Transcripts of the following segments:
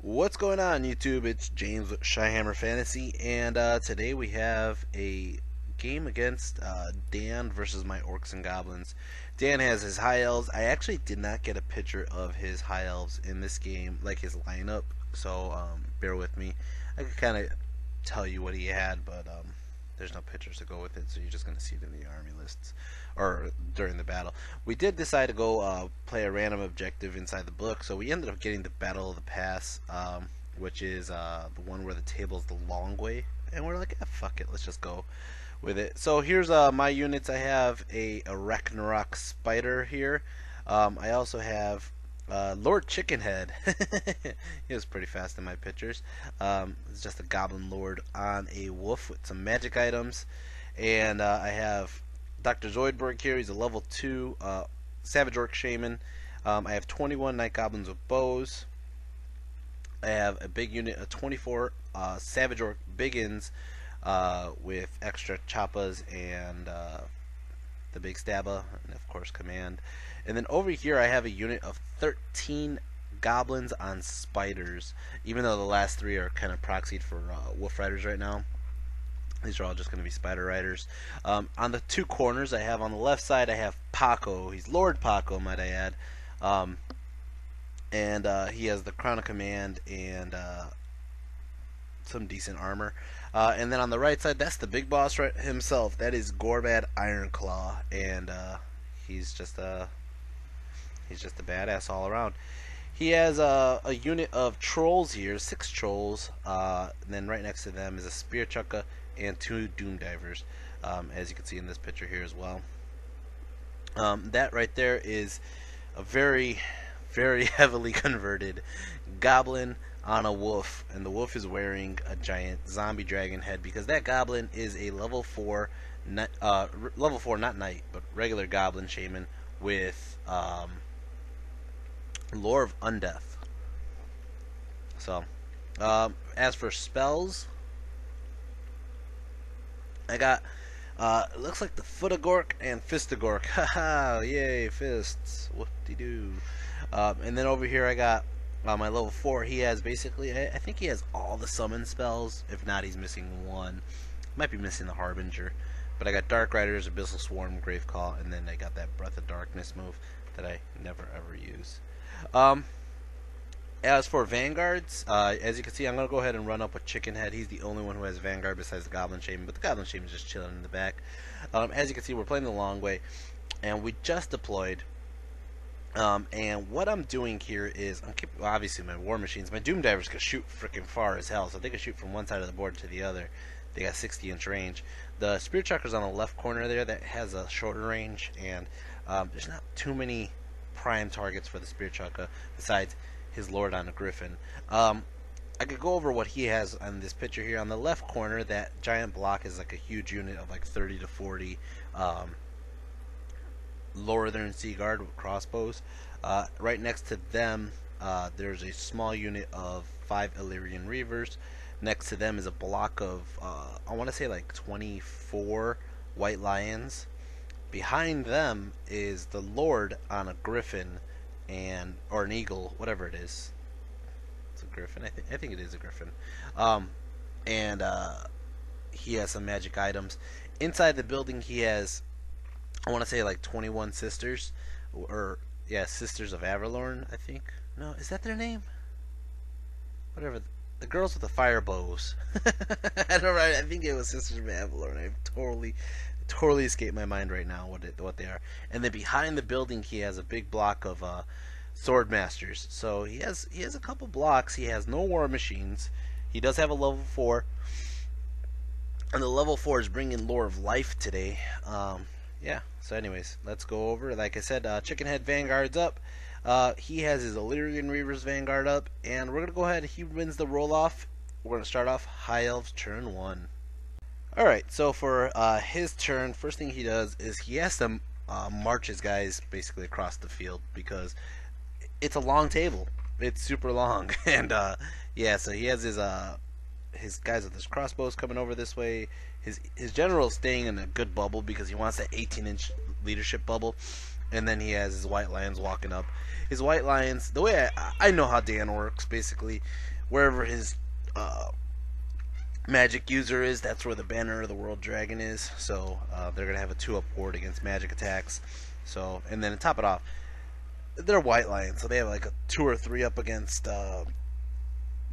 What's going on, YouTube? It's James with Shyhammer Fantasy, and today we have a game against Dan versus my Orcs and Goblins. Dan has his High Elves. I actually did not get a picture of his High Elves in this game, like his lineup, so bear with me. I could kind of tell you what he had, but there's no pictures to go with it, so you're just going to see it in the army lists or during the battle. We did decide to go play a random objective inside the book, so we ended up getting the Battle of the Pass, which is the one where the table's the long way, and we're like, fuck it, let's just go with it. So here's my units. I have a Ragnarok Spider here. I also have Lord Chickenhead. He was pretty fast in my pictures. It's just a Goblin Lord on a wolf with some magic items. And I have Dr. Zoidberg here. He's a level 2 Savage Orc Shaman. I have 21 Night Goblins with bows. I have a big unit of 24 Savage Orc Biggins with extra choppas and the big stabba, and of course command. And then over here I have a unit of 13 goblins on spiders, even though the last 3 are kind of proxied for wolf riders right now. These are all just going to be spider riders. On the 2 corners I have, on the left side I have Paco. He's Lord Paco, might I add. And he has the Crown of Command and some decent armor. And then on the right side, that's the big boss right himself. That is Gorbad Ironclaw, and he's just a badass all around. He has a unit of trolls here, 6 trolls. And then right next to them is a spear chucka and 2 doom divers, as you can see in this picture here as well. That right there is a very, very heavily converted goblin on a wolf, and the wolf is wearing a giant zombie dragon head because that goblin is a level 4 not knight but regular goblin shaman with lore of undeath. So as for spells, I got it looks like the Foot of Gork and Fist of Gork. Haha, yay, fists, whoop-de-doo. And then over here I got my level 4. He has basically, I think he has all the summon spells. If not, he's missing one. Might be missing the Harbinger. But I got Dark Riders, Abyssal Swarm, Gravecall, and then I got that Breath of Darkness move that I never ever use. As for Vanguards, as you can see, I'm going to go ahead and run up with Chickenhead. He's the only one who has Vanguard besides the Goblin Shaman, but the Goblin Shaman is just chilling in the back. As you can see, we're playing the long way, and we just deployed. And what I'm doing here is, obviously my war machines, my doom divers can shoot freaking far as hell, so they can shoot from one side of the board to the other. They got 60-inch range. The spear chucker's on the left corner there that has a shorter range, and there's not too many prime targets for the spear chucker besides his lord on a griffin. I could go over what he has on this picture here. On the left corner, that giant block is like a huge unit of like 30 to 40 Northern Sea Guard with crossbows. Right next to them, there's a small unit of 5 Illyrian Reavers. Next to them is a block of, I want to say like 24 White Lions. Behind them is the Lord on a Griffin, or an Eagle, whatever it is. It's a Griffin, I think it is a Griffin. And he has some magic items. Inside the building he has, I want to say like 21 sisters, or yeah, Sisters of Avalorn, I think. No, is that their name? Whatever, the girls with the fire bows. I don't know, I think it was Sisters of Avalorn. I've totally escaped my mind right now what they are. And then behind the building he has a big block of sword masters. So he has a couple blocks. He has no war machines. He does have a level 4, and the level 4 is bringing Lore of Life today. Yeah, so anyways, let's go over. Like I said, Chickenhead Vanguard's up. He has his Illyrian Reavers Vanguard up, and we're going to go ahead. He wins the roll-off. We're going to start off High Elves turn 1. Alright, so for his turn, first thing he does is he has to march his guys basically across the field because it's a long table. It's super long. And yeah, so he has his guys with his crossbows coming over this way. His general is staying in a good bubble because he wants that 18-inch leadership bubble. And then he has his white lions walking up. His white lions, the way I know how Dan works, basically, wherever his magic user is, that's where the banner of the world dragon is. So they're gonna have a 2-up ward against magic attacks. So, and then to top it off, they're white lions, so they have like a 2 or 3 up against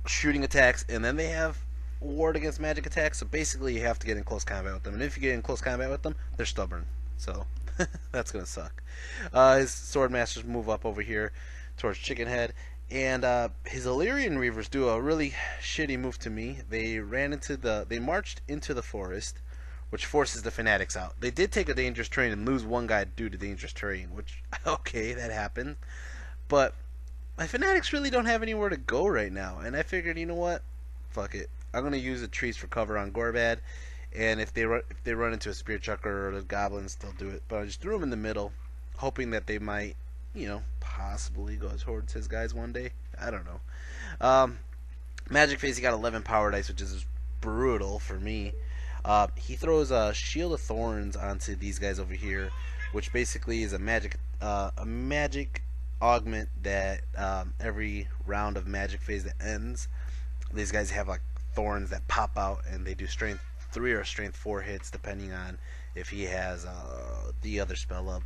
shooting attacks, and then they have ward against magic attacks. So basically, you have to get in close combat with them, and if you get in close combat with them, they're stubborn. So that's gonna suck. His sword masters move up over here towards Chickenhead, and his Illyrian Reavers do a really shitty move to me. They marched into the forest, which forces the fanatics out. They did take a dangerous terrain and lose one guy due to dangerous terrain, which, okay, that happened. But my fanatics really don't have anywhere to go right now, and I figured, you know what? Fuck it. I'm gonna use the trees for cover on Gorbad, and if they run into a spear chucker or the goblins, they'll do it. But I just threw them in the middle, hoping that they might, you know, possibly go towards his guys one day. I don't know. Magic Phase, he got 11 power dice, which is brutal for me. He throws a Shield of Thorns onto these guys over here, which basically is a magic augment that every round of Magic Phase that ends, these guys have like thorns that pop out, and they do strength 3 or strength 4 hits depending on if he has the other spell up.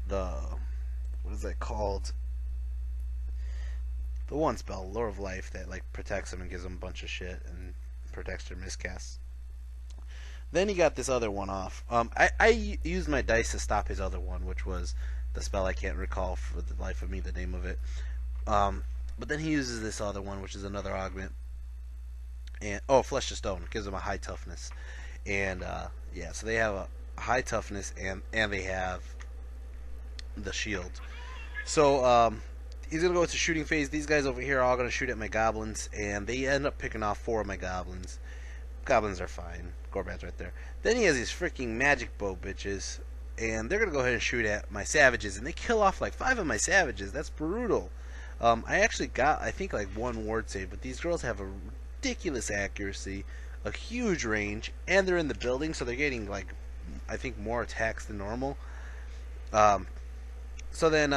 What is that called? The one spell, Lore of Life, that like protects him and gives him a bunch of shit and protects their miscasts. Then he got this other one off. I used my dice to stop his other one, which was the spell I can't recall for the life of me the name of it. But then he uses this other one, which is another augment. And Flesh to Stone gives him a high toughness. And yeah, so they have a high toughness and they have the shield. So he's gonna go into shooting phase. These guys over here are all gonna shoot at my goblins, and they end up picking off 4 of my goblins. Goblins are fine. Gorbad's right there. Then he has these freaking magic bow bitches, and they're gonna go ahead and shoot at my savages, and they kill off like 5 of my savages. That's brutal. I actually got, I think, like 1 ward save, but these girls have a ridiculous accuracy, a huge range, and they're in the building, so they're getting like, I think, more attacks than normal. So then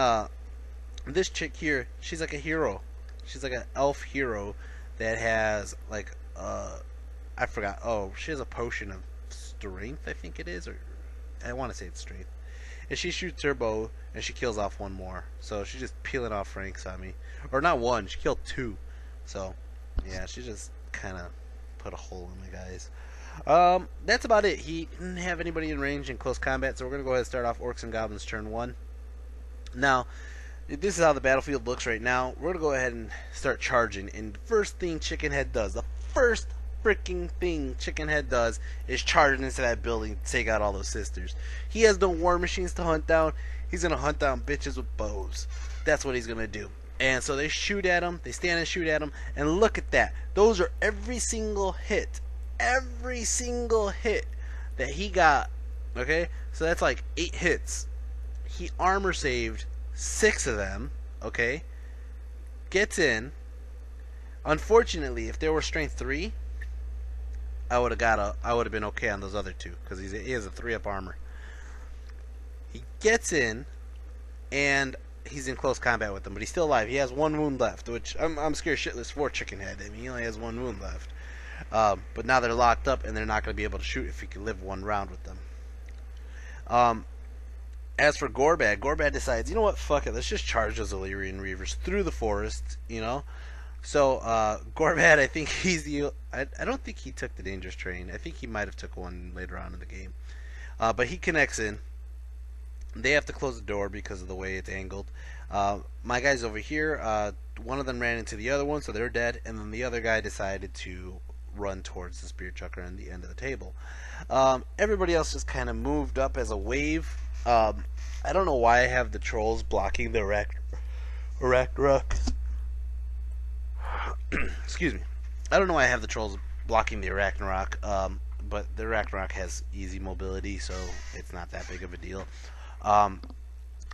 this chick here, she's like a hero. She's like an elf hero that has like I forgot. Oh, she has a potion of strength, I think it is, or I want to say it's strength. And she shoots her bow and she kills off 1 more. So she's just peeling off ranks on me, or not 1. She killed 2. So yeah, she just kind of put a hole in my guys. That's about it. He didn't have anybody in range in close combat, so we're gonna go ahead and start off Orcs and Goblins turn 1. Now, this is how the battlefield looks right now. We're gonna go ahead and start charging, and the first thing Chickenhead does, the first freaking thing Chickenhead does, is charge into that building to take out all those sisters. He has no war machines to hunt down. He's gonna hunt down bitches with bows. That's what he's gonna do. And so they shoot at him, they stand and shoot at him, and look at that. Those are every single hit that he got. Okay, so that's like 8 hits. He armor saved 6 of them. Okay, gets in. Unfortunately, if there were strength 3, I would have been okay on those other 2, because he has a 3-up armor. He gets in, and he's in close combat with them, but he's still alive. He has 1 wound left, which I'm scared shitless for Chickenhead. I mean, he only has 1 wound left. But now they're locked up, and they're not going to be able to shoot if he can live 1 round with them. As for Gorbad decides, you know what, fuck it, let's just charge those Illyrian Reavers through the forest, you know? So, Gorbad, I think he's the... I don't think he took the dangerous terrain. I think he might have took one later on in the game. But he connects in. They have to close the door because of the way it's angled. My guys over here, one of them ran into the other one, so they're dead, and then the other guy decided to run towards the spear chucker on the end of the table. Everybody else just kind of moved up as a wave. I don't know why I have the trolls blocking the Ragnarok. Excuse me. I don't know why I have the trolls blocking the Ragnarok, but the Ragnarok has easy mobility, so it's not that big of a deal. And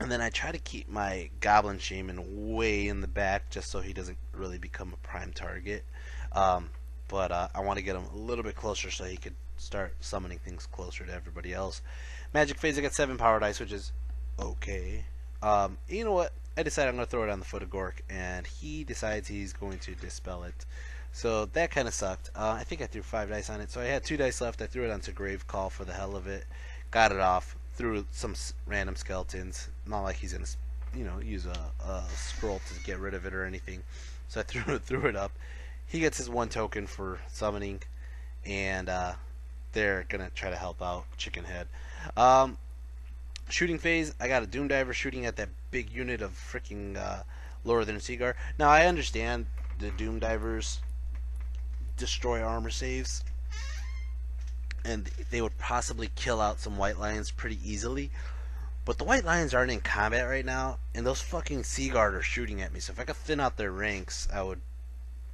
then I try to keep my Goblin Shaman way in the back just so he doesn't really become a prime target. But I want to get him a little bit closer so he could start summoning things closer to everybody else. Magic Phase, I got 7 power dice, which is okay. You know what? I decide I'm going to throw it on the foot of Gork, and he decides he's going to dispel it. So that kind of sucked. I think I threw 5 dice on it, so I had 2 dice left. I threw it onto Grave Call for the hell of it, got it off, threw some random skeletons. Not like he's gonna, use a scroll to get rid of it or anything. So I threw it up. He gets his 1 token for summoning, and they're gonna try to help out Chickenhead. Shooting phase, I got a Doom Diver shooting at that big unit of freaking Lower Than Seaguard. Now I understand the Doom Divers destroy armor saves, and they would possibly kill out some White Lions pretty easily. But the White Lions aren't in combat right now, and those fucking Seaguard are shooting at me. So if I could thin out their ranks, I would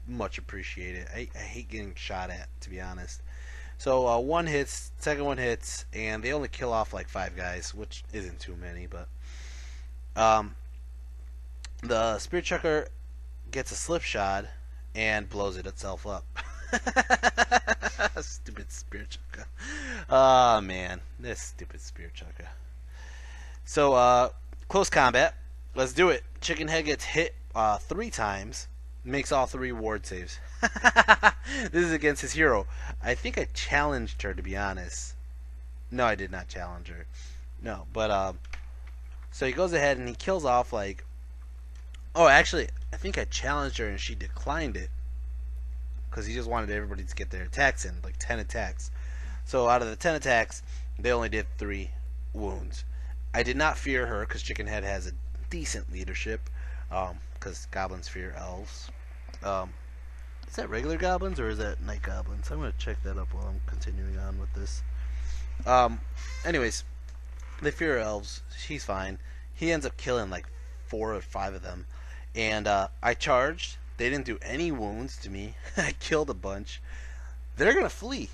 much appreciate it. I hate getting shot at, to be honest. So 1 hits, second 1 hits, and they only kill off like 5 guys, which isn't too many. But the Spirit Chucker gets a slip shot and blows it itself up. Stupid Spirit Chucker. Oh man, this stupid Spirit Chucker. So close combat. Let's do it. Chickenhead gets hit 3 times. Makes all 3 ward saves. This is against his hero. I think I challenged her, to be honest. No, I did not challenge her. No, but so he goes ahead and he kills off like. Oh, actually, I think I challenged her and she declined it because he just wanted everybody to get their attacks in, like 10 attacks. So out of the 10 attacks, they only did 3 wounds. I did not fear her because Chickenhead has a decent leadership. Because goblins fear elves. Is that regular goblins or is that night goblins? I'm going to check that up while I'm continuing on with this. Anyways, they fear elves. He's fine. He ends up killing like 4 or 5 of them. And I charged. They didn't do any wounds to me. I killed a bunch. They're going to flee.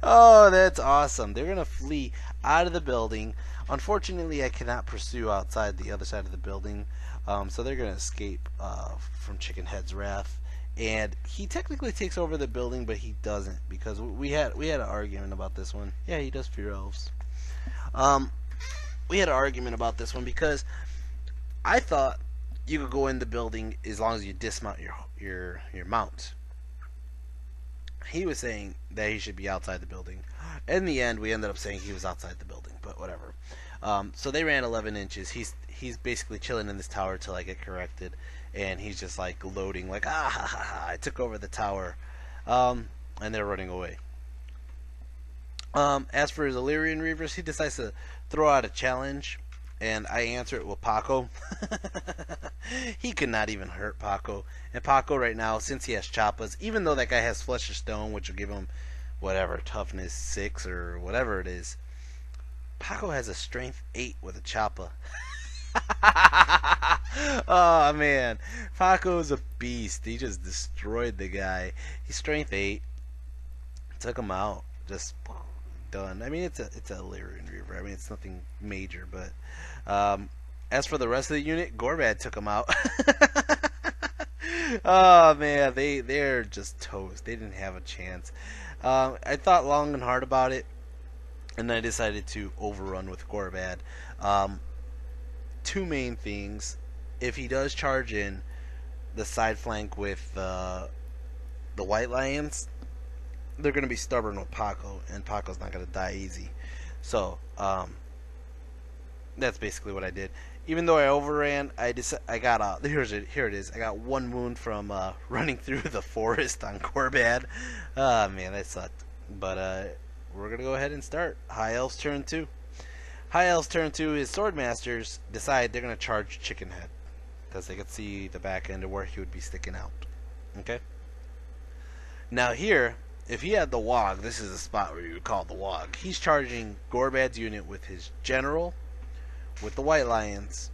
Oh, that's awesome. They're going to flee out of the building. Unfortunately, I cannot pursue outside the other side of the building, so they're going to escape from Chickenhead's wrath. And he technically takes over the building, but he doesn't because we had an argument about this one. Yeah, he does fear elves. We had an argument about this one because I thought you could go in the building as long as you dismount your mount. He was saying that he should be outside the building. In the end, we ended up saying he was outside the building, but whatever. So they ran 11 inches. He's basically chilling in this tower till I get corrected, and he's just like loading, like I took over the tower, and they're running away. As for his Illyrian Reavers, he decides to throw out a challenge, and I answer it with Paco. He could not even hurt Paco. And Paco right now, since he has Choppas, even though that guy has Flesh of Stone, which will give him whatever, toughness 6 or whatever it is, Paco has a strength 8 with a Choppa. Oh man, Paco's a beast. He just destroyed the guy. He's strength 8. Took him out. Just done. I mean, it's a Illyrian Reaver. I mean, it's nothing major, but as for the rest of the unit, Gorbad took him out. Oh man, they're just toast. They didn't have a chance. I thought long and hard about it, and I decided to overrun with Gorbad. 2 main things. If he does charge in the side flank with the White Lions, they're going to be stubborn with Paco, and Paco's not going to die easy. So that's basically what I did. Even though I overran, I got here it is. I got 1 wound from running through the forest on Gorbad. Ah man, that sucked. But we're gonna go ahead and start. High Elves turn 2. High Elves turn 2. His Swordmasters decide they're gonna charge Chickenhead because they could see the back end of where he would be sticking out. Okay. Now here, if he had the Wog, this is the spot where you would call the Wog. He's charging Gorbad's unit with his General, with the White Lions,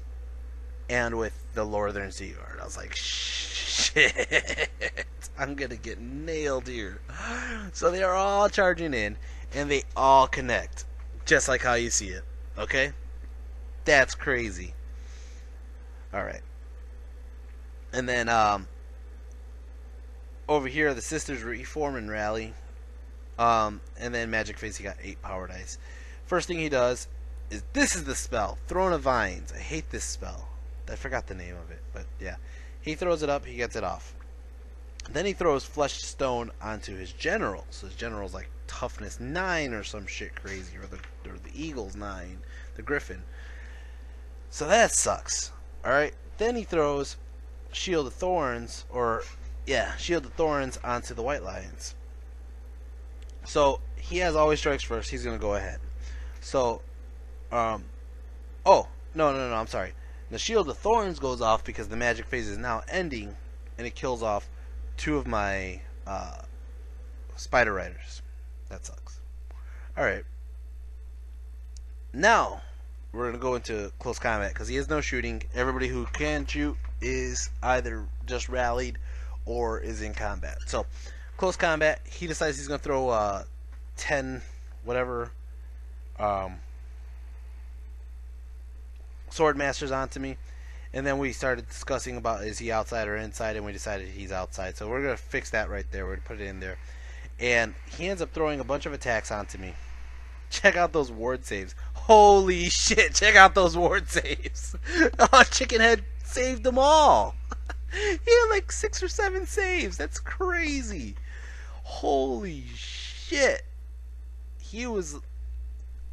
and with the Northern Seaguard. I was like, shit, I'm gonna get nailed here. So they're all charging in, and they all connect, just like how you see it. Okay? That's crazy. Alright. And then, over here, the sisters reform and rally. And then Magic Face, he got 8 power dice. First thing he does, this is the spell, Throne of Vines. I hate this spell. I forgot the name of it, but yeah. He throws it up, he gets it off. Then he throws Fleshed Stone onto his general. So his general's like toughness 9 or some shit crazy, or the eagle's 9, the griffin. So that sucks. Alright, then he throws Shield of Thorns, Shield of Thorns onto the white lions. So he has always strikes first, he's gonna go ahead. So I'm sorry. The Shield of Thorns goes off because the magic phase is now ending, and it kills off 2 of my Spider Riders. That sucks. Alright. Now, we're going to go into close combat, because he has no shooting. Everybody who can shoot is either just rallied or is in combat. So, close combat, he decides he's going to throw 10, whatever, Sword Masters onto me, and then we started discussing about is he outside or inside, and we decided he's outside. So we're gonna fix that right there. We're gonna put it in there, and he ends up throwing a bunch of attacks onto me. Check out those ward saves. Holy shit! Check out those ward saves. Oh, Chickenhead saved them all. He had like 6 or 7 saves. That's crazy. Holy shit! He was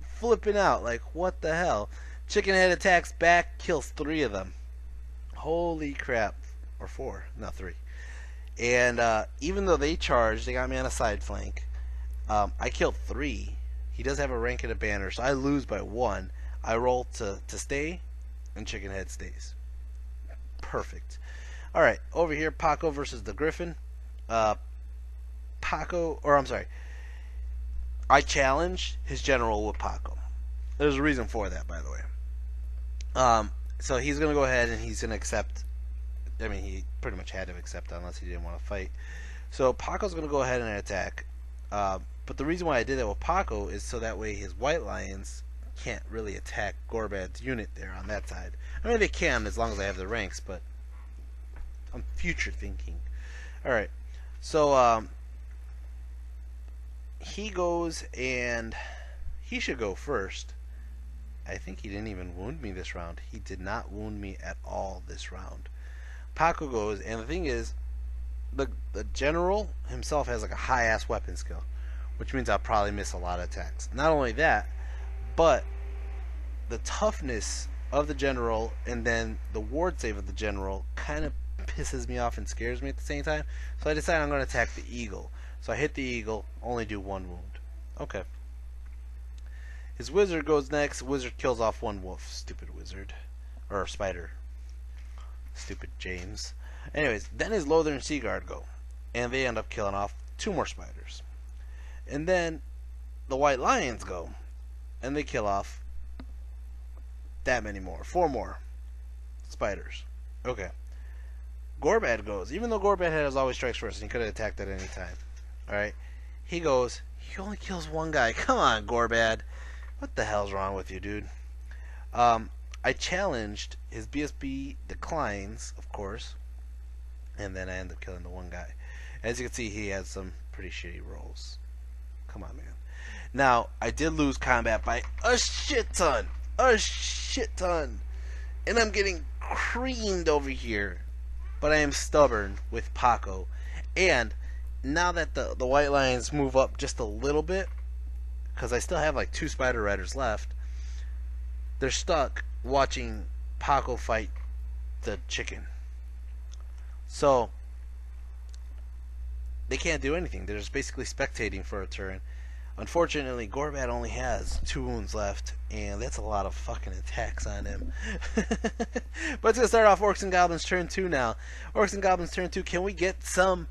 flipping out. Like, what the hell? Chickenhead attacks back, kills 3 of them. Holy crap. Or 4. No, 3. And even though they charged, they got me on a side flank. I killed 3. He does have a rank and a banner, so I lose by 1. I roll to stay, and Chickenhead stays. Perfect. Alright, over here, Paco versus the Griffin. I challenged his general with Paco. There's a reason for that, by the way. So he's going to go ahead and he's going to accept. I mean, he pretty much had to accept unless he didn't want to fight. So Paco's going to go ahead and attack. But the reason why I did that with Paco is so that way his white lions can't really attack Gorbad's unit there on that side. I mean, they can as long as I have the ranks, but I'm future thinking. Alright, so he goes and he should go first. I think he didn't even wound me this round. He did not wound me at all this round. Paco goes, and the thing is, the general himself has like a high-ass weapon skill, which means I'll probably miss a lot of attacks. Not only that, but the toughness of the general and then the ward save of the general kind of pisses me off and scares me at the same time. So I decide I'm going to attack the eagle. So I hit the eagle, only do 1 wound. Okay. His wizard goes next. Wizard kills off 1 wolf. Stupid wizard. Or spider. Stupid James. Anyways, then his Lothar and Seaguard go. And they end up killing off 2 more spiders. And then the white lions go. And they kill off that many more. 4 more spiders. Okay. Gorbad goes. Even though Gorbad has always strikes first and he could have attacked at any time. Alright. He goes. He only kills 1 guy. Come on, Gorbad. What the hell's wrong with you, dude? I challenged. His BSB declines, of course. And then I end up killing the 1 guy. As you can see, he has some pretty shitty rolls. Come on, man. Now, I did lose combat by a shit ton. A shit ton. And I'm getting creamed over here. But I am stubborn with Paco. And now that the white lions move up just a little bit, because I still have like 2 spider riders left, they're stuck watching Paco fight the chicken. So they can't do anything. They're just basically spectating for a turn. Unfortunately, Gorbad only has 2 wounds left, and that's a lot of fucking attacks on him. But it's going to start off Orcs and Goblins turn 2 now. Orcs and Goblins turn 2. Can we get some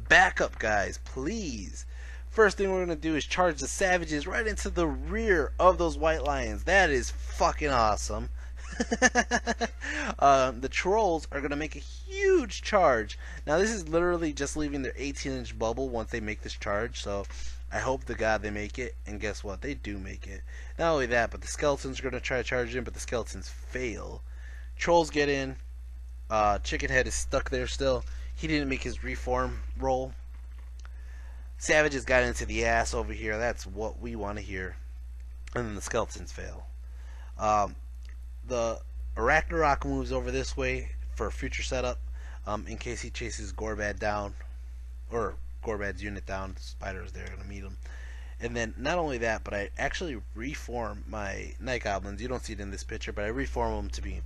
backup, guys? Please. First thing we're going to do is charge the savages right into the rear of those white lions. That is fucking awesome. The trolls are going to make a huge charge. Now this is literally just leaving their 18-inch bubble once they make this charge. So I hope to God they make it. And guess what? They do make it. Not only that, but the skeletons are going to try to charge in, but the skeletons fail. Trolls get in. Chickenhead is stuck there still. He didn't make his reform roll. Savages got into the ass over here. That's what we want to hear. And then the skeletons fail. Um, the Arachnarok moves over this way for future setup, in case he chases Gorbad down, or Gorbad's unit down. The spiders there are going to meet him. And then not only that, but I actually reform my Night Goblins. You don't see it in this picture, but I reform them to be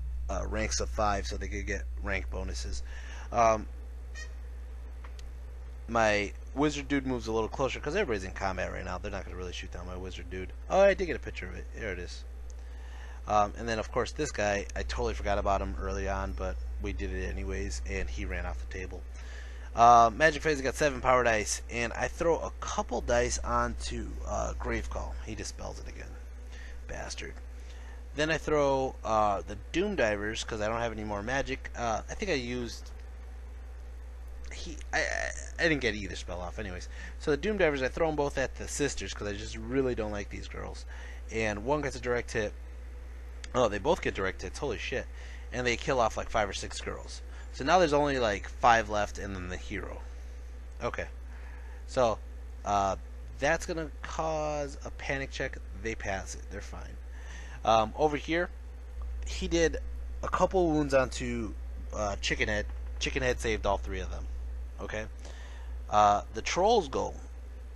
ranks of 5 so they could get rank bonuses. My Wizard dude moves a little closer because everybody's in combat right now. They're not going to really shoot down my Wizard dude. Oh, I did get a picture of it. There it is. And then, of course, this guy, I totally forgot about him early on, but we did it anyways, and he ran off the table. Magic Phase got 7 power dice, and I throw a couple dice onto Gravecall. He dispels it again. Bastard. Then I throw the Doom Divers, because I don't have any more magic. I think I used... I didn't get either spell off anyways. So the Doom Divers, I throw them both at the sisters, because I just really don't like these girls. And one gets a direct hit. Oh, they both get direct hits. Holy shit. And they kill off like 5 or 6 girls. So now there's only like 5 left and then the hero. Okay. So, that's going to cause a panic check. They pass it. They're fine. Over here, he did a couple wounds onto Chickenhead. Chickenhead saved all 3 of them. Okay. The trolls go.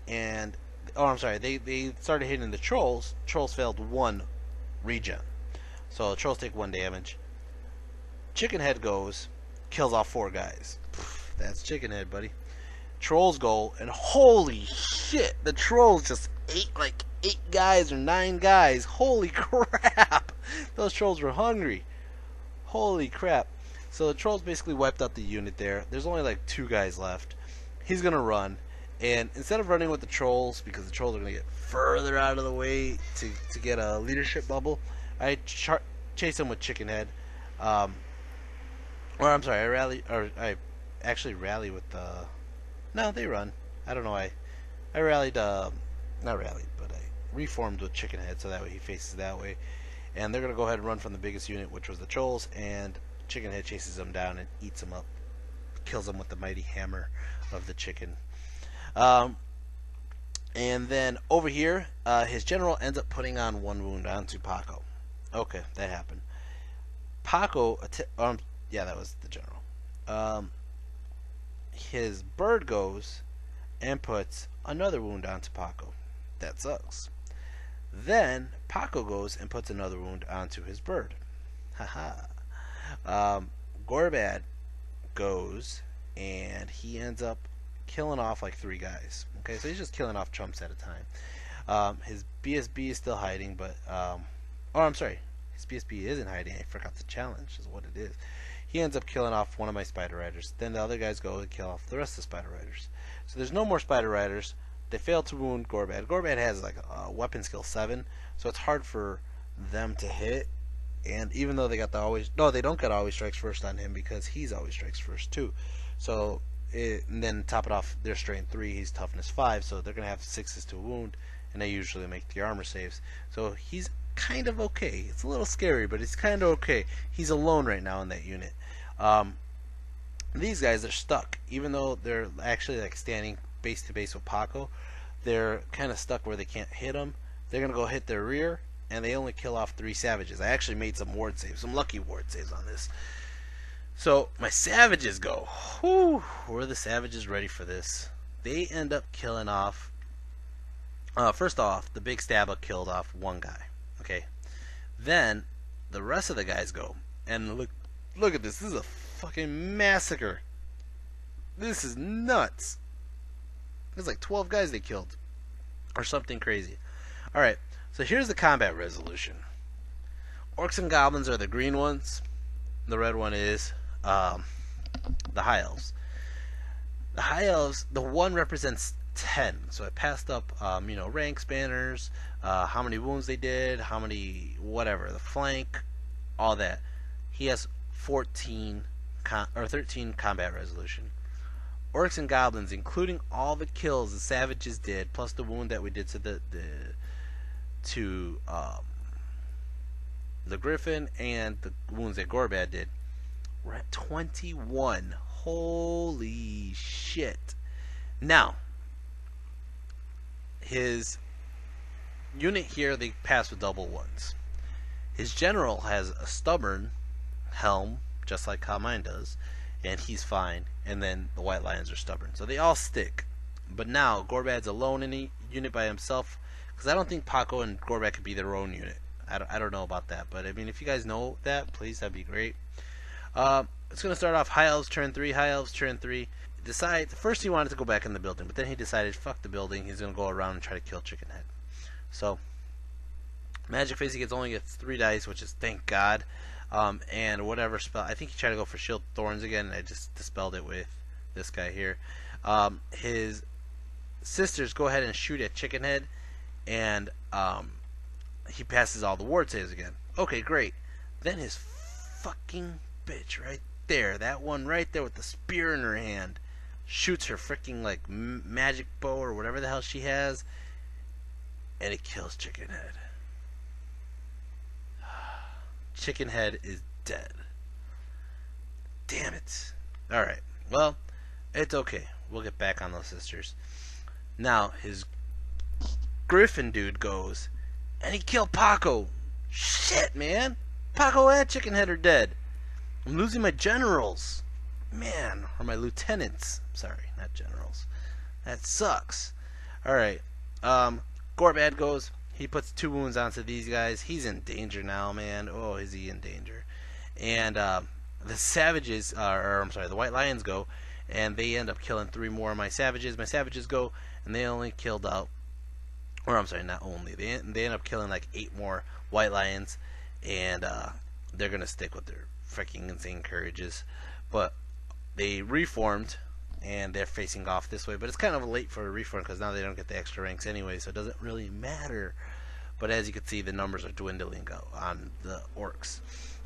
And, oh, I'm sorry. They started hitting the trolls. Trolls failed 1 regen. So the trolls take 1 damage. Chickenhead goes, kills off 4 guys. That's Chickenhead, buddy. Trolls go, and holy shit, the trolls just ate like 8 guys or 9 guys. Holy crap! Those trolls were hungry. Holy crap. So the trolls basically wiped out the unit there. There's only like 2 guys left. He's gonna run, and instead of running with the trolls, because the trolls are gonna get further out of the way to get a leadership bubble, I chase him with Chickenhead. Or I'm sorry, I actually rally with the... No, they run. I don't know why. I rallied, not rallied, but I reformed with Chickenhead so that way he faces that way. And they're going to go ahead and run from the biggest unit, which was the trolls, and Chickenhead chases them down and eats them up. Kills them with the mighty hammer of the chicken. And then over here, his general ends up putting on 1 wound onto Paco. Okay, that happened. Paco, yeah, that was the general. His bird goes and puts another wound onto Paco. That sucks. Then Paco goes and puts another wound onto his bird. Haha. Gorbad goes and he ends up killing off like 3 guys. Okay, so he's just killing off chumps at a time. His BSB is still hiding, but oh, I'm sorry. His BSB isn't hiding. I forgot the challenge is what it is. He ends up killing off one of my Spider Riders. Then the other guys go and kill off the rest of the Spider Riders. So there's no more Spider Riders. They fail to wound Gorbad. Gorbad has like a weapon skill 7, so it's hard for them to hit. And even though they got the always... No, they don't get always strikes first on him because he's always strikes first too. So, and then top it off, they're strength 3, he's toughness 5, so they're going to have 6s to wound, and they usually make the armor saves. So he's kind of okay. It's a little scary, but he's kind of okay. He's alone right now in that unit. These guys are stuck, even though they're actually like standing base to base with Paco. They're kind of stuck where they can't hit him. They're gonna go hit their rear, and they only kill off 3 savages. I actually made some ward saves, some lucky ward saves on this. So my savages go. Whew, were the savages ready for this? They end up killing off. First off, the big stabber killed off 1 guy. Okay, then the rest of the guys go, and look at this. This is a fucking massacre. This is nuts. There's like 12 guys they killed, or something crazy. All right, so here's the combat resolution. Orcs and Goblins are the green ones. The red one is the High Elves. The High Elves, the 1 represents 10. So I passed up, rank spanners, how many wounds they did, how many, whatever, the flank, all that. He has 13 combat resolution. Orcs and Goblins, including all the kills the savages did, plus the wound that we did to the Griffin and the wounds that Gorbad did, we're at 21. Holy shit. Now, his unit here, they pass with double 1s. His general has a stubborn helm, just like how mine does, and he's fine. And then the white lions are stubborn, so they all stick. But now Gorbad's alone in a unit by himself, because I don't think Paco and Gorbad could be their own unit. I don't know about that, but I mean, if you guys know that, please, that'd be great. It's gonna start off High Elves turn 3. High Elves turn 3. First he wanted to go back in the building, but then he decided, fuck the building. He's gonna go around and try to kill Chickenhead. So Magic Face, he only gets 3 dice, which is thank God. And whatever spell, I think he tried to go for Shield Thorns again, and I just dispelled it with this guy here. His sisters go ahead and shoot at Chickenhead, and he passes all the ward saves again. Okay, great. Then his fucking bitch right there, that one right there with the spear in her hand, shoots her freaking like magic bow or whatever the hell she has, and it kills Chickenhead. Chickenhead is dead. Damn it. Alright, well, it's okay. We'll get back on those sisters. Now, his Griffin dude goes, and he killed Paco. Shit, man. Paco and Chickenhead are dead. I'm losing my generals. Man, or my lieutenants. Sorry, not generals. That sucks. Alright, Gorbad goes. He puts 2 wounds onto these guys. He's in danger now, man. Oh, is he in danger? And the savages, the white lions go, and they end up killing 3 more of my savages. My savages go, and they only killed out, or I'm sorry, not only. They end up killing like 8 more white lions, and they're gonna stick with their freaking insane courages. But they reformed, and they're facing off this way, but it's kind of late for a reform because now they don't get the extra ranks anyway, so it doesn't really matter. But as you can see, the numbers are dwindling on the orcs.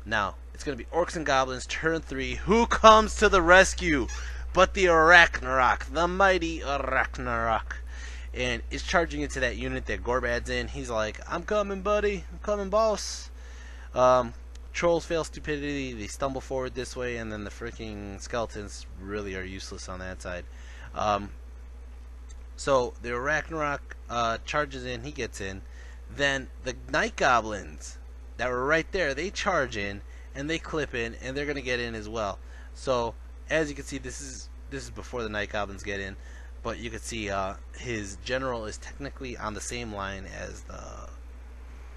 Now it's going to be Orcs and Goblins turn 3. Who comes to the rescue but the Arachnarok, the mighty Arachnarok, and is charging into that unit that Gorbad's in. He's like, I'm coming, buddy, I'm coming, boss. Trolls fail stupidity, they stumble forward this way, and then the freaking skeletons really are useless on that side. So the Arachnarok charges in, he gets in. Then the Night Goblins that were right there, they charge in, and they clip in, and they're going to get in as well. So as you can see, this is before the Night Goblins get in, but you can see his general is technically on the same line as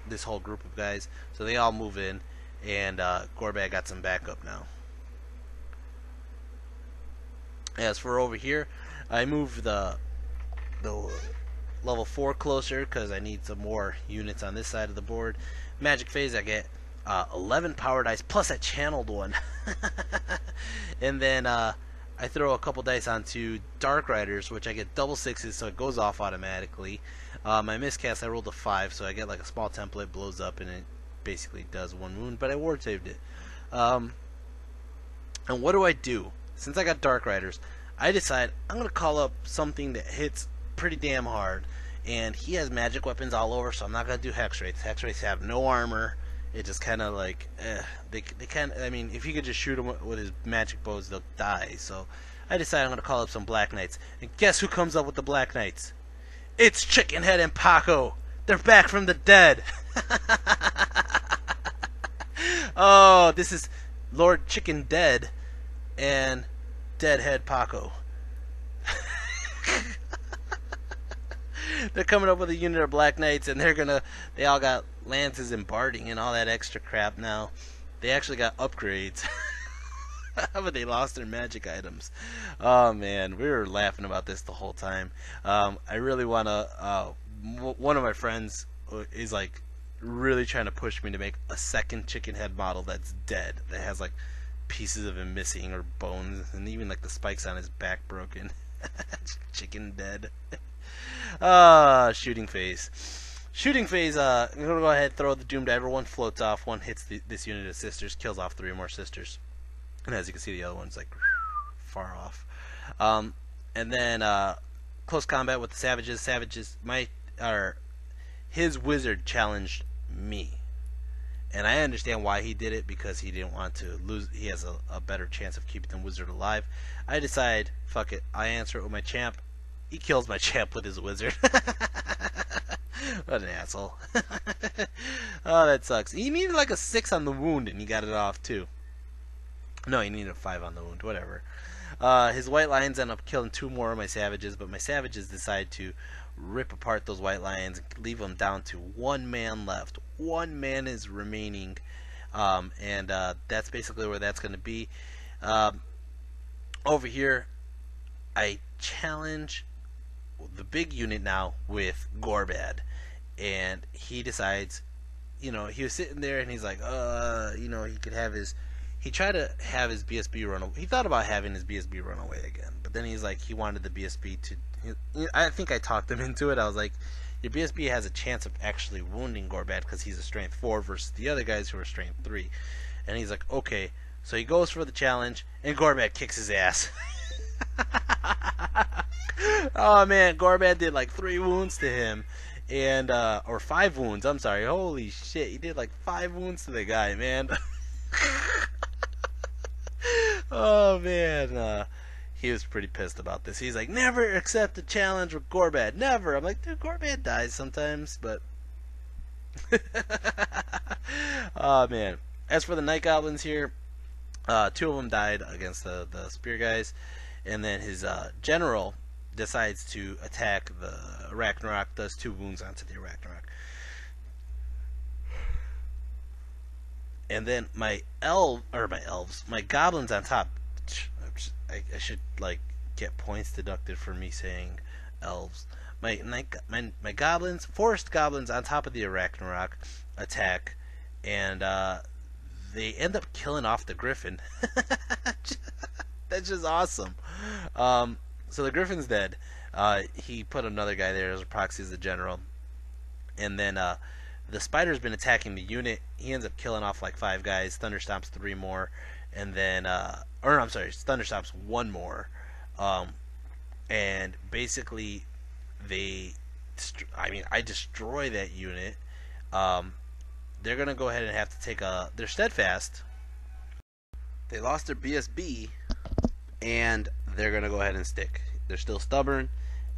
this whole group of guys, so they all move in. And Gorbad got some backup now. As for over here, I moved the level 4 closer because I need some more units on this side of the board. Magic Phase, I get 11 power dice plus a channeled one. And then I throw a couple dice onto Dark Riders, which I get double 6s, so it goes off automatically. My miscast, I rolled a 5, so I get like a small template, blows up, and it basically does 1 wound, but I ward saved it. And what do? Since I got Dark Riders, I decide I'm going to call up something that hits pretty damn hard, and he has magic weapons all over, so I'm not going to do Hex Wraiths. Hex Wraiths have no armor. It just kind of like, they kind of, I mean, if he could just shoot them with his magic bows, they'll die. So I decide I'm going to call up some Black Knights, and guess who comes up with the Black Knights? It's Chickenhead and Paco. They're back from the dead. Oh, this is Lord Chickendead and Deadhead Paco. They're coming up with a unit of Black Knights, and they all got lances and barding and all that extra crap now. They actually got upgrades. But they lost their magic items. Oh man, we were laughing about this the whole time. I really want to, one of my friends is like really trying to push me to make a second Chickenhead model that's dead, that has like pieces of him missing or bones, and even like the spikes on his back broken. Chickendead. Shooting phase. Shooting phase, I'm gonna go ahead and throw the Doom Diver. One floats off, one hits this unit of sisters, kills off 3 more sisters. And as you can see, the other one's like far off. And then close combat with the savages. His wizard challenged me, and I understand why he did it, because he didn't want to lose. He has a better chance of keeping the wizard alive. I decide, fuck it, I answer it with my champ. He kills my champ with his wizard. What an asshole. Oh, that sucks. He needed like a 6 on the wound, and he got it off too. No, he needed a 5 on the wound. Whatever. His white lions end up killing 2 more of my savages, but my savages decide to rip apart those white lions and leave them down to 1 man left. 1 man is remaining, and that's basically where that's going to be. Over here, I challenge the big unit now with Gorbad, and he decides, he was sitting there and he's like, he could have his. He tried to have his BSB run away. He thought about having his BSB run away again, but then he's like, he wanted the BSB to. I think I talked him into it. I was like, your BSB has a chance of actually wounding Gorbad because he's a strength 4 versus the other guys who are strength 3. And he's like, okay. So he goes for the challenge, and Gorbad kicks his ass. Oh man, Gorbad did like 3 wounds to him, and or 5 wounds. I'm sorry. Holy shit, he did like 5 wounds to the guy, man. Oh man, he was pretty pissed about this. He's like, never accept a challenge with Gorbad, never. I'm like, dude, Gorbad dies sometimes, but oh man. As for the Night Goblins here, 2 of them died against the spear guys, and then his general decides to attack the Ragnarok, does 2 wounds onto the Ragnarok. And then my goblins on top. I should like get points deducted for me saying elves. My goblins, forest goblins on top of the Ragnarok attack, and they end up killing off the griffin. That's just awesome. So the griffin's dead. He put another guy there as a proxy as the general, and then the spider's been attacking the unit. He ends up killing off like 5 guys, thunderstomps 3 more, and then thunderstomps 1 more, and basically I destroy that unit. They're gonna go ahead and have to take they're steadfast. They lost their BSB, and they're gonna go ahead and stick. They're still stubborn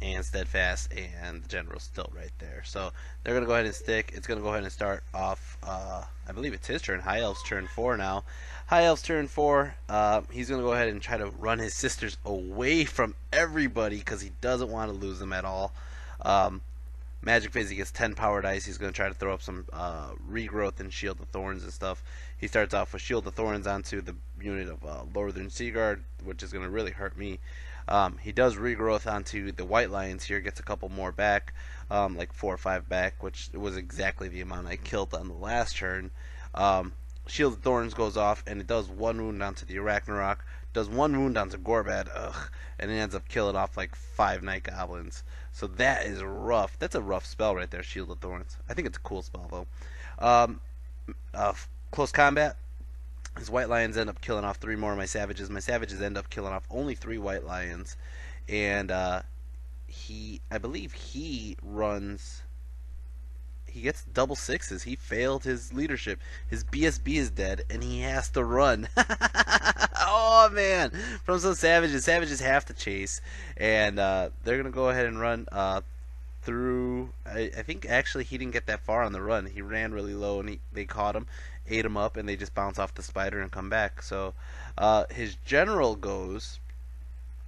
and steadfast, and the general's still right there. So they're gonna go ahead and stick. It's gonna go ahead and start off. I believe it's his turn. High Elves turn 4 now. High Elves turn 4. He's gonna go ahead and try to run his sisters away from everybody because he doesn't want to lose them at all. Magic Phase, he gets 10 power dice. He's going to try to throw up some regrowth and Shield of Thorns and stuff. He starts off with Shield of Thorns onto the unit of Northern Seaguard, which is going to really hurt me. He does regrowth onto the White Lions here, gets a couple more back, like 4 or 5 back, which was exactly the amount I killed on the last turn. Shield of Thorns goes off, and it does 1 wound onto the Ragnarok, does 1 wound onto Gorbad, and it ends up killing off like 5 Night Goblins. So that is rough. That's a rough spell right there, Shield of Thorns. I think it's a cool spell though. Close combat. His White Lions end up killing off 3 more of my savages. My savages end up killing off only 3 White Lions, and I believe he gets double 6s. He failed his leadership. His BSB is dead, and he has to run. Oh man! From some savages. Savages have to chase, and they're gonna go ahead and run through. I think actually he didn't get that far on the run. He ran really low, and they caught him, ate him up, and they just bounce off the spider and come back. So his general goes,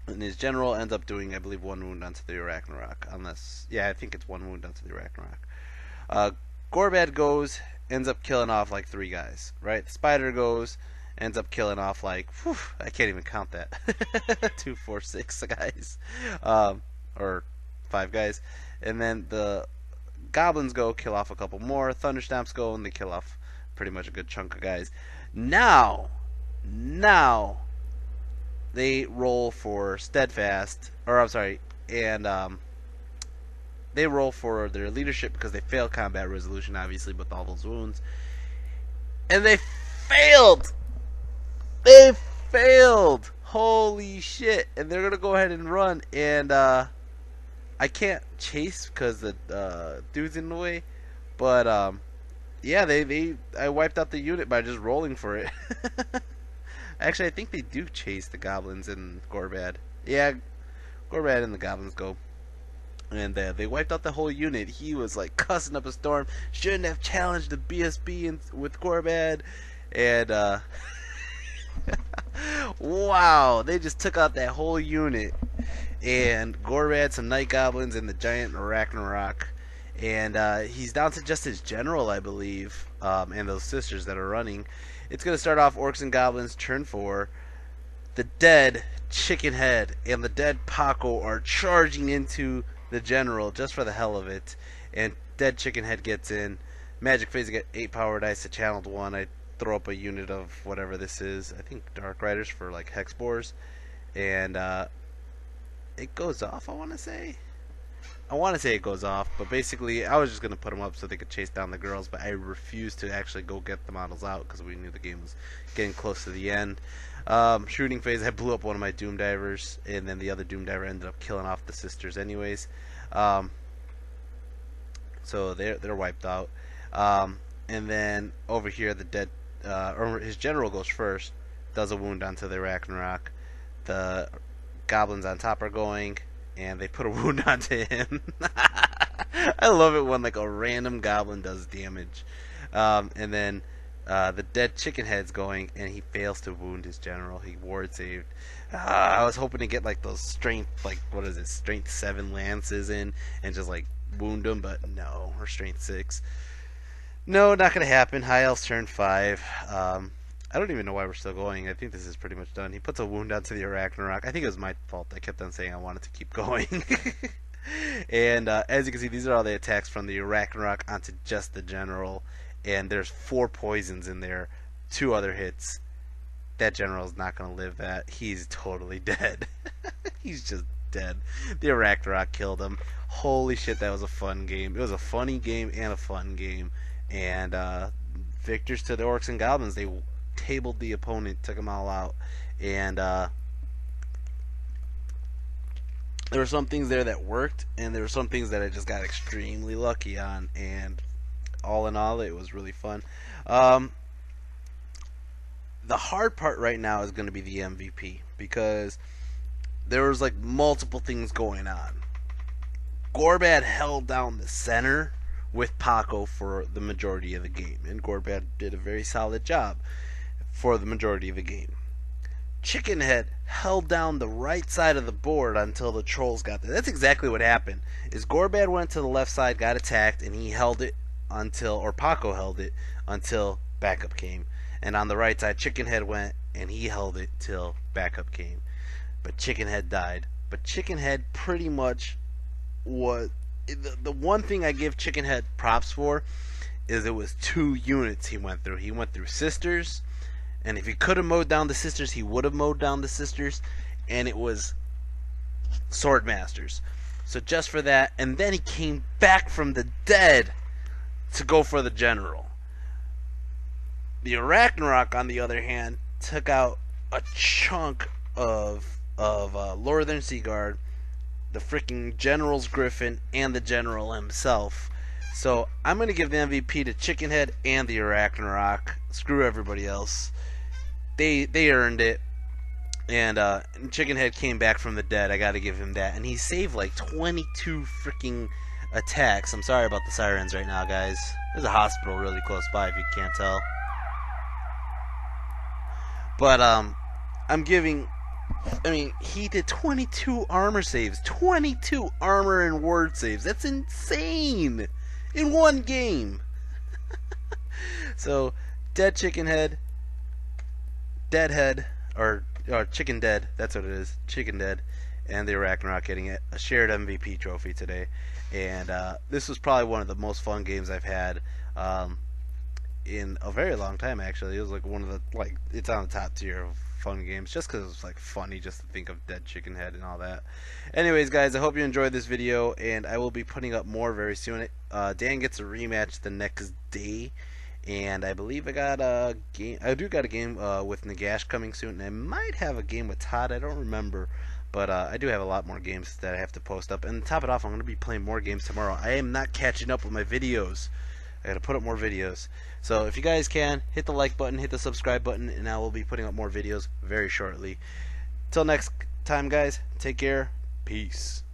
and his general ends up doing, I believe, 1 wound onto the Ragnarok. I think it's 1 wound onto the Ragnarok. Gorbad goes, ends up killing off like 3 guys. Right? The spider goes, ends up killing off like, I can't even count that. 2, 4, 6 guys, or 5 guys, and then the goblins go, kill off a couple more. Thunderstomps go, and they kill off pretty much a good chunk of guys. Now they roll for steadfast, and they roll for their leadership because they failed combat resolution, obviously, with all those wounds, and they failed. They failed. Holy shit! And they're gonna go ahead and run, and I can't chase because the dude's in the way, but yeah, I wiped out the unit by just rolling for it. Actually, I think they do chase the goblins and Gorbad. Yeah, Gorbad and the goblins go. and they wiped out the whole unit. He was like cussing up a storm. Shouldn't have challenged the BSB with Gorbad, and wow, they just took out that whole unit. And Gorbad, some Night Goblins, and the giant Ragnarok, and he's down to just his general, I believe, and those sisters that are running. It's gonna start off Orcs and Goblins turn 4. The dead Chickenhead and the dead Paco are charging into the general just for the hell of it, and dead Chickenhead gets in. Magic phase, I get 8 power dice to channeled 1. I throw up a unit of whatever this is. I think Dark Riders for like hex boars, and it goes off. I want to say it goes off, but basically I was just gonna put them up so they could chase down the girls, but I refused to actually go get the models out because we knew the game was getting close to the end. Shooting phase, I blew up one of my Doom Divers, and then the other Doom Diver ended up killing off the sisters anyways. So they're wiped out. And then over here, the dead, or his general goes first, does a wound onto the Ragnarok. The goblins on top are going, and they put a wound onto him. I love it when like a random goblin does damage. And then the dead Chickenhead's going, and he fails to wound his general. He ward saved. I was hoping to get like those strength, like what is it, strength 7 lances in, and just like wound him, but no, or strength 6. No, not gonna happen. High Elves turn 5. I don't even know why we're still going. I think this is pretty much done. He puts a wound onto the Ragnarok. I think it was my fault. I kept on saying I wanted to keep going. And as you can see, these are all the attacks from the Ragnarok onto just the general. And there's 4 poisons in there, 2 other hits. That general is not going to live that. He's totally dead. He's just dead. The Ragnarok killed him. Holy shit, that was a fun game. It was a funny game and a fun game. And victors to the Orcs and Goblins. They tabled the opponent, took them all out. And there were some things there that worked, and there were some things that I just got extremely lucky on. And all in all, it was really fun. The hard part right now is going to be the MVP, because there was like multiple things going on. Gorbad held down the center with Paco for the majority of the game, and Gorbad did a very solid job for the majority of the game. Chickenhead held down the right side of the board until the trolls got there. That's exactly what happened. Is Gorbad went to the left side, got attacked, and he held it until, or Paco held it until backup came. And on the right side, Chickenhead went, and he held it till backup came. But Chickenhead died. But Chickenhead pretty much was... The one thing I give Chickenhead props for is it was 2 units he went through. He went through sisters, and if he could have mowed down the sisters, he would have mowed down the sisters. And it was Swordmasters. So just for that, and then he came back from the dead to go for the general. The Ragnarok, on the other hand, took out a chunk of Northern Seaguard, the freaking General's Griffin, and the General himself. So I'm going to give the MVP to Chickenhead and the Ragnarok. Screw everybody else. They earned it. And Chickenhead came back from the dead. I got to give him that. And he saved like 22 freaking attacks. I'm sorry about the sirens right now, guys. There's a hospital really close by if you can't tell. But I'm giving... I mean, he did 22 armor saves. 22 armor and ward saves. That's insane! In one game! So, dead Chickenhead, Deadhead, or Chickendead, that's what it is, Chickendead, and the Ragnarok getting a shared MVP trophy today. And this was probably one of the most fun games I've had in a very long time, actually. It was like one of the, like, it's on the top tier of fun games, just because it was like funny just to think of dead Chickenhead and all that. Anyways, guys, I hope you enjoyed this video, and I will be putting up more very soon. Dan gets a rematch the next day, and I believe I got a game. I do got a game with Nagash coming soon, and I might have a game with Todd. I don't remember, but I do have a lot more games that I have to post up. And to top it off, I'm going to be playing more games tomorrow. I am not catching up with my videos. I gotta put up more videos. So if you guys can, hit the like button, hit the subscribe button, and I will be putting up more videos very shortly. Till next time, guys, take care. Peace.